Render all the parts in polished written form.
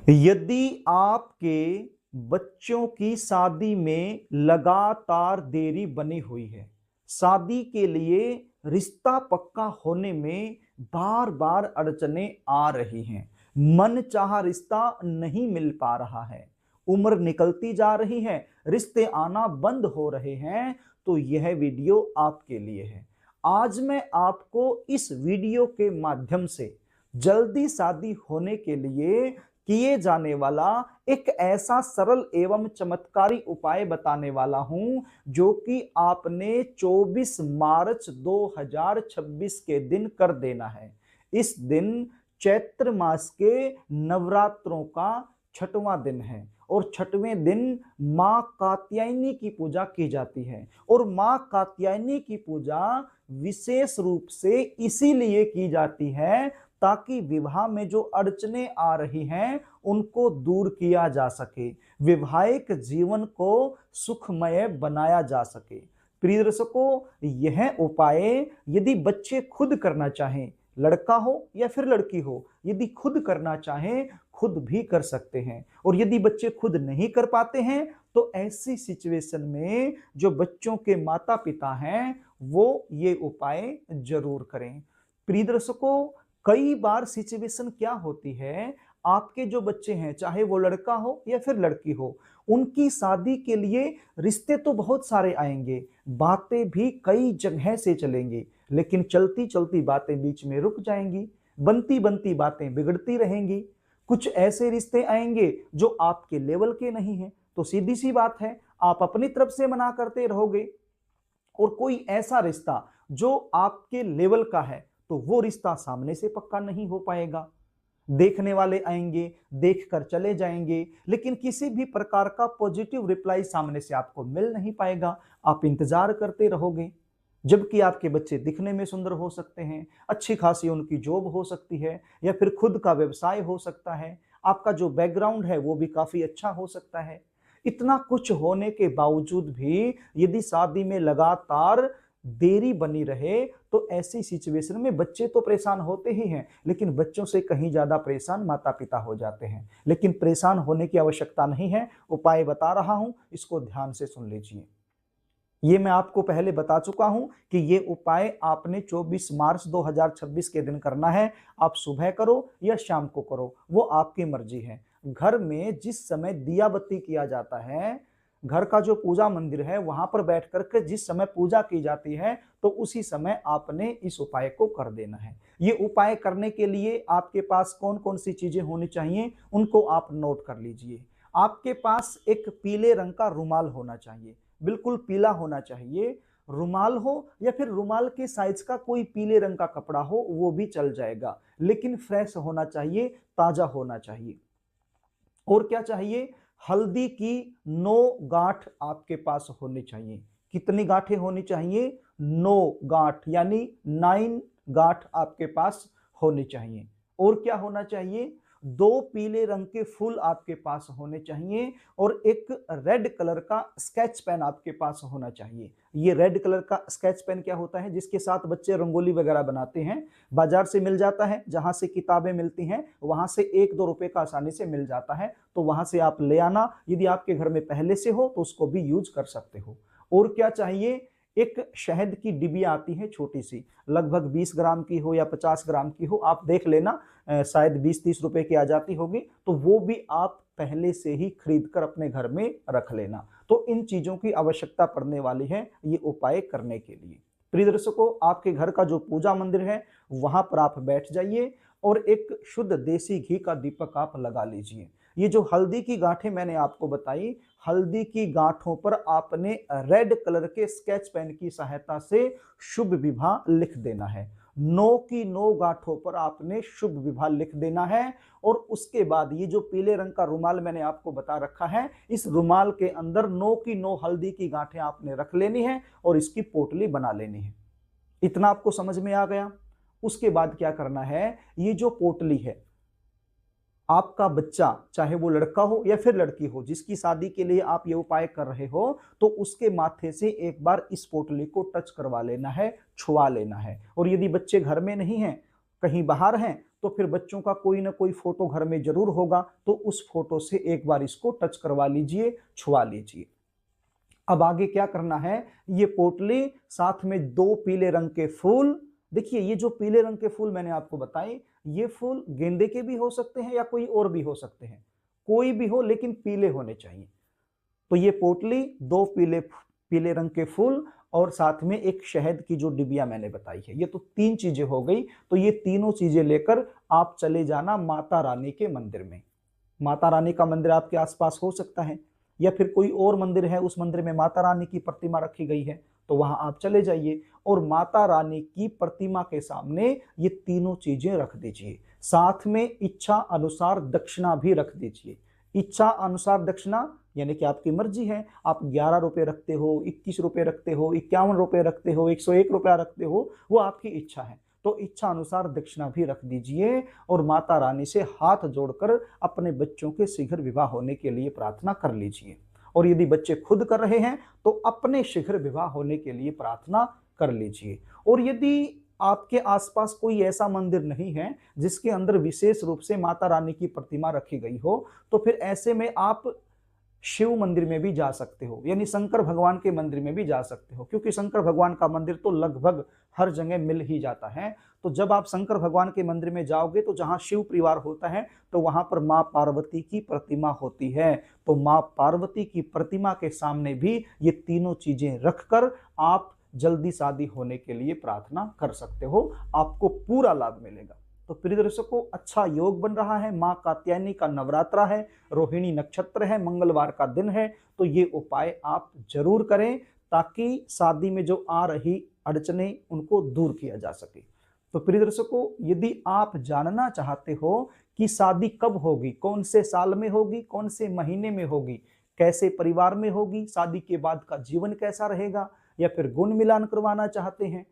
यदि आपके बच्चों की शादी में लगातार देरी बनी हुई है, शादी के लिए रिश्ता पक्का होने में बार बार अड़चनें आ रही हैं, मनचाहा रिश्ता नहीं मिल पा रहा है, उम्र निकलती जा रही है, रिश्ते आना बंद हो रहे हैं, तो यह वीडियो आपके लिए है। आज मैं आपको इस वीडियो के माध्यम से जल्दी शादी होने के लिए किए जाने वाला एक ऐसा सरल एवं चमत्कारी उपाय बताने वाला हूं, जो कि आपने 24 मार्च 2026 के दिन कर देना है। इस दिन चैत्र मास के नवरात्रों का छठवां दिन है और छठवें दिन मां कात्यायनी की पूजा की जाती है। और मां कात्यायनी की पूजा विशेष रूप से इसीलिए की जाती है ताकि विवाह में जो अड़चनें आ रही हैं उनको दूर किया जा सके, वैवाहिक जीवन को सुखमय बनाया जा सके। प्रिय दर्शकों, यह उपाय यदि बच्चे खुद करना चाहें, लड़का हो या फिर लड़की हो, यदि खुद करना चाहें खुद भी कर सकते हैं। और यदि बच्चे खुद नहीं कर पाते हैं तो ऐसी सिचुएशन में जो बच्चों के माता पिता हैं वो ये उपाय जरूर करें। प्रिय दर्शकों, कई बार सिचुएशन क्या होती है, आपके जो बच्चे हैं चाहे वो लड़का हो या फिर लड़की हो, उनकी शादी के लिए रिश्ते तो बहुत सारे आएंगे, बातें भी कई जगह से चलेंगी, लेकिन चलती चलती बातें बीच में रुक जाएंगी, बनती बनती बातें बिगड़ती रहेंगी। कुछ ऐसे रिश्ते आएंगे जो आपके लेवल के नहीं हैं, तो सीधी सी बात है आप अपनी तरफ से मना करते रहोगे। और कोई ऐसा रिश्ता जो आपके लेवल का है तो वो रिश्ता सामने से पक्का नहीं हो पाएगा। देखने वाले आएंगे, देखकर चले जाएंगे, लेकिन किसी भी प्रकार का पॉजिटिव रिप्लाई सामने से आपको मिल नहीं पाएगा। आप इंतजार करते रहोगे, जबकि आपके बच्चे दिखने में सुंदर हो सकते हैं, अच्छी खासी उनकी जॉब हो सकती है या फिर खुद का व्यवसाय हो सकता है, आपका जो बैकग्राउंड है वो भी काफी अच्छा हो सकता है। इतना कुछ होने के बावजूद भी यदि शादी में लगातार देरी बनी रहे तो ऐसी सिचुएशन में बच्चे तो परेशान होते ही हैं, लेकिन बच्चों से कहीं ज्यादा परेशान माता पिता हो जाते हैं। लेकिन परेशान होने की आवश्यकता नहीं है, उपाय बता रहा हूं, इसको ध्यान से सुन लीजिए। ये मैं आपको पहले बता चुका हूं कि ये उपाय आपने 24 मार्च 2026 के दिन करना है। आप सुबह करो या शाम को करो, वो आपकी मर्जी है। घर में जिस समय दिया बत्ती किया जाता है, घर का जो पूजा मंदिर है वहां पर बैठ करके जिस समय पूजा की जाती है, तो उसी समय आपने इस उपाय को कर देना है। ये उपाय करने के लिए आपके पास कौन कौन सी चीजें होनी चाहिए उनको आप नोट कर लीजिए। आपके पास एक पीले रंग का रुमाल होना चाहिए, बिल्कुल पीला होना चाहिए। रुमाल हो या फिर रुमाल के साइज का कोई पीले रंग का कपड़ा हो वो भी चल जाएगा, लेकिन फ्रेश होना चाहिए, ताजा होना चाहिए। और क्या चाहिए, हल्दी की 9 गांठ आपके पास होनी चाहिए। कितनी गांठें होनी चाहिए, 9 गांठ, यानी 9 गांठ आपके पास होनी चाहिए। और क्या होना चाहिए, 2 पीले रंग के फूल आपके पास होने चाहिए और एक रेड कलर का स्केच पेन आपके पास होना चाहिए। ये रेड कलर का स्केच पेन क्या होता है, जिसके साथ बच्चे रंगोली वगैरह बनाते हैं, बाजार से मिल जाता है, जहां से किताबें मिलती हैं वहां से 1-2 रुपए का आसानी से मिल जाता है, तो वहां से आप ले आना। यदि आपके घर में पहले से हो तो उसको भी यूज कर सकते हो। और क्या चाहिए, एक शहद की डिबिया आती है छोटी सी, लगभग 20 ग्राम की हो या 50 ग्राम की हो, आप देख लेना, शायद 20-30 रुपए की आ जाती होगी, तो वो भी आप पहले से ही खरीद कर अपने घर में रख लेना। तो इन चीजों की आवश्यकता पड़ने वाली है ये उपाय करने के लिए। प्रिय दर्शकों, आपके घर का जो पूजा मंदिर है वहां पर आप बैठ जाइए और एक शुद्ध देसी घी का दीपक आप लगा लीजिए। ये जो हल्दी की गांठें मैंने आपको बताई, हल्दी की गांठों पर आपने रेड कलर के स्केच पेन की सहायता से शुभ विवाह लिख देना है। 9 की 9 गांठों पर आपने शुभ विवाह लिख देना है। और उसके बाद ये जो पीले रंग का रुमाल मैंने आपको बता रखा है, इस रुमाल के अंदर 9 की 9 हल्दी की गांठें आपने रख लेनी है और इसकी पोटली बना लेनी है। इतना आपको समझ में आ गया। उसके बाद क्या करना है, ये जो पोटली है, आपका बच्चा चाहे वो लड़का हो या फिर लड़की हो, जिसकी शादी के लिए आप ये उपाय कर रहे हो, तो उसके माथे से एक बार इस पोटली को टच करवा लेना है, छुआ लेना है। और यदि बच्चे घर में नहीं हैं, कहीं बाहर हैं, तो फिर बच्चों का कोई ना कोई फोटो घर में जरूर होगा, तो उस फोटो से एक बार इसको टच करवा लीजिए, छुआ लीजिए। अब आगे क्या करना है, ये पोटली साथ में 2 पीले रंग के फूल। देखिए ये जो पीले रंग के फूल मैंने आपको बताए, ये फूल गेंदे के भी हो सकते हैं या कोई और भी हो सकते हैं, कोई भी हो लेकिन पीले होने चाहिए। तो ये पोटली, 2 पीले पीले रंग के फूल और साथ में एक शहद की जो डिबिया मैंने बताई है, ये तो 3 चीजें हो गई। तो ये तीनों चीजें लेकर आप चले जाना माता रानी के मंदिर में। माता रानी का मंदिर आपके आसपास हो सकता है या फिर कोई और मंदिर है, उस मंदिर में माता रानी की प्रतिमा रखी गई है, तो वहां आप चले जाइए और माता रानी की प्रतिमा के सामने ये तीनों चीजें रख दीजिए। साथ में इच्छा अनुसार दक्षिणा भी रख दीजिए। इच्छा अनुसार दक्षिणा यानी कि आपकी मर्जी है, आप 11 रुपए रखते हो, 21 रुपए रखते हो, 51 रुपए रखते हो, 101 रुपया रखते हो, वो आपकी इच्छा है। तो इच्छा अनुसार दक्षिणा भी रख दीजिए और माता रानी से हाथ जोड़कर अपने बच्चों के शीघ्र विवाह होने के लिए प्रार्थना कर लीजिए। और यदि बच्चे खुद कर रहे हैं तो अपने शीघ्र विवाह होने के लिए प्रार्थना कर लीजिए। और यदि आपके आसपास कोई ऐसा मंदिर नहीं है जिसके अंदर विशेष रूप से माता रानी की प्रतिमा रखी गई हो, तो फिर ऐसे में आप शिव मंदिर में भी जा सकते हो, यानी शंकर भगवान के मंदिर में भी जा सकते हो, क्योंकि शंकर भगवान का मंदिर तो लगभग हर जगह मिल ही जाता है। तो जब आप शंकर भगवान के मंदिर में जाओगे तो जहां शिव परिवार होता है तो वहां पर मां पार्वती की प्रतिमा होती है। तो मां पार्वती की प्रतिमा के सामने भी ये तीनों चीजें रखकर आप जल्दी शादी होने के लिए प्रार्थना कर सकते हो, आपको पूरा लाभ मिलेगा। तो प्रिय दर्शकों, अच्छा योग बन रहा है, मां कात्यायनी का नवरात्रा है, रोहिणी नक्षत्र है, मंगलवार का दिन है, तो ये उपाय आप जरूर करें ताकि शादी में जो आ रही अड़चने उनको दूर किया जा सके। तो प्रिय दर्शकों, यदि आप जानना चाहते हो कि शादी कब होगी, कौन से साल में होगी, कौन से महीने में होगी, कैसे परिवार में होगी, शादी के बाद का जीवन कैसा रहेगा, या फिर गुण मिलान करवाना चाहते हैं,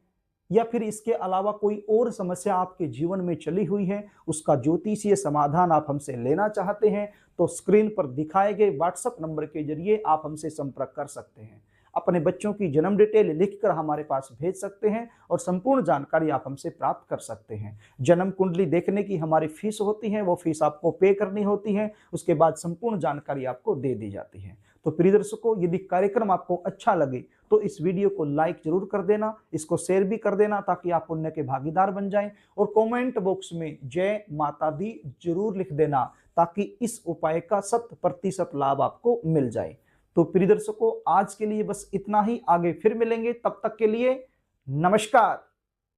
या फिर इसके अलावा कोई और समस्या आपके जीवन में चली हुई है, उसका ज्योतिषीय समाधान आप हमसे लेना चाहते हैं, तो स्क्रीन पर दिखाए गए व्हाट्सएप नंबर के जरिए आप हमसे संपर्क कर सकते हैं। अपने बच्चों की जन्म डिटेल लिखकर हमारे पास भेज सकते हैं और संपूर्ण जानकारी आप हमसे प्राप्त कर सकते हैं। जन्म कुंडली देखने की हमारी फीस होती है, वो फीस आपको पे करनी होती है, उसके बाद संपूर्ण जानकारी आपको दे दी जाती है। तो प्रिय दर्शकों, यदि कार्यक्रम आपको अच्छा लगे तो इस वीडियो को लाइक जरूर कर देना, इसको शेयर भी कर देना ताकि आप पुण्य के भागीदार बन जाएं, और कमेंट बॉक्स में जय माता दी जरूर लिख देना ताकि इस उपाय का 100% लाभ आपको मिल जाए। तो प्रिय दर्शकों, आज के लिए बस इतना ही, आगे फिर मिलेंगे, तब तक के लिए नमस्कार।